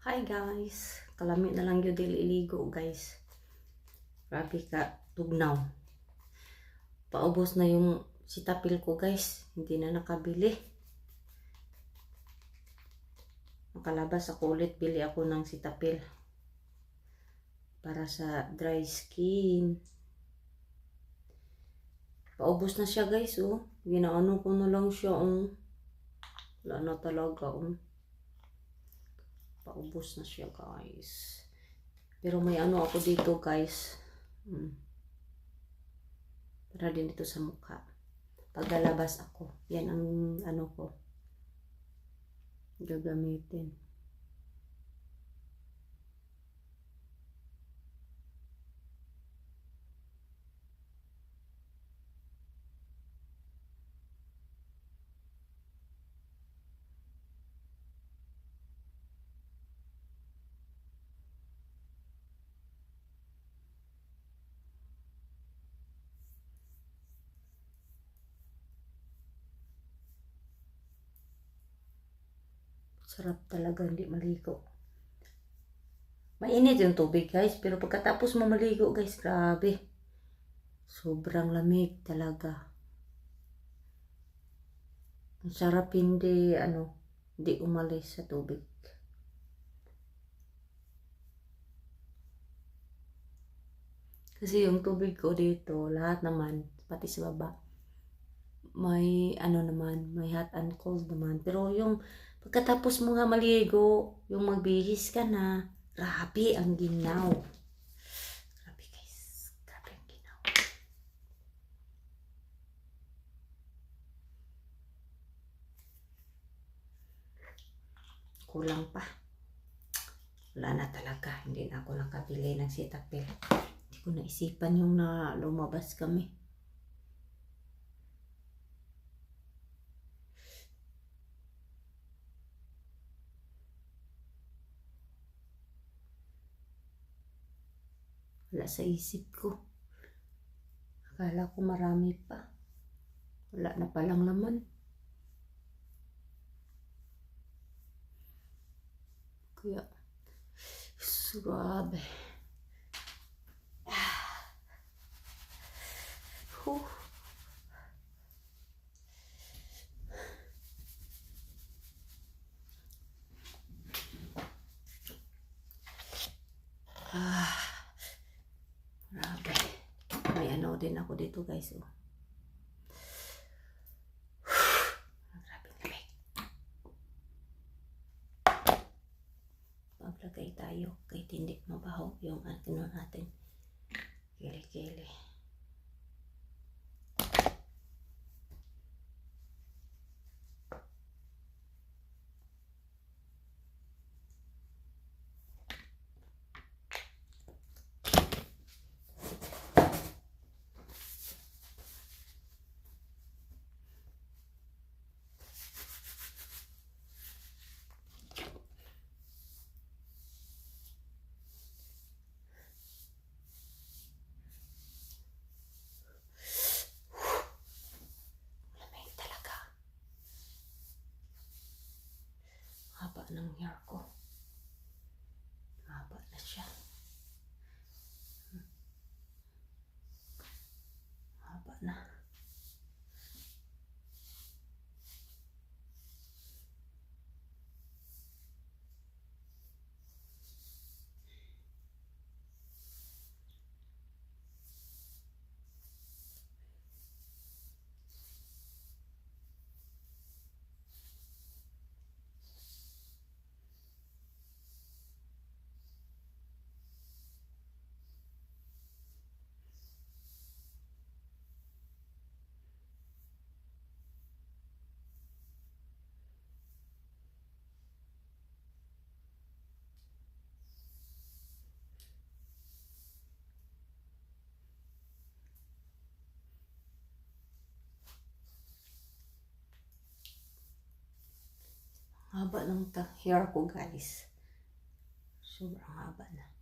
Hi guys, kalami na lang yun dili iligo guys. Grabe ka, tugnaw. Paubos na yung sitapil ko guys, hindi na nakabili. Makalabas ako ulit, bili ako ng sitapil para sa dry skin. Paubos na siya guys, oh. Ginaano ko na lang siya, oh. Wala na talaga, oh. Paubos na siya guys. Pero may ano ako dito guys. Para din dito sa mukha. Paglalabas ako. Yan ang ano ko. Gagamitin. Sarap talaga hindi maligo. Mainit yung tubig guys, pero pagkatapos mo maligo guys, grabe. Sobrang lamig talaga. Ang sarap hindi umalis sa tubig. Kasi yung tubig ko dito, lahat naman, pati sa baba, may may hot and cold naman. Pero yung pagkatapos mo nga maligo, yung magbihis ka na, grabe ang ginaw. Grabe guys, grabe ang ginaw. Kulang pa. Wala na talaga, hindi na ako nakabili ng sitapil. Hindi ko naisipan yung na lumabas kami. Wala sa isip ko. Akala ko marami pa. Wala na palang laman. Kaya, grabe. Grabe. May ano din ako dito guys. Oh. Grabe lamig. Maglagay tayo kahit hindi mabaho yung ano natin. Kili-kili. Haba ng hair ko. Haba na siya. Haba na. Haba ng hair ko guys. Sobrang haba na.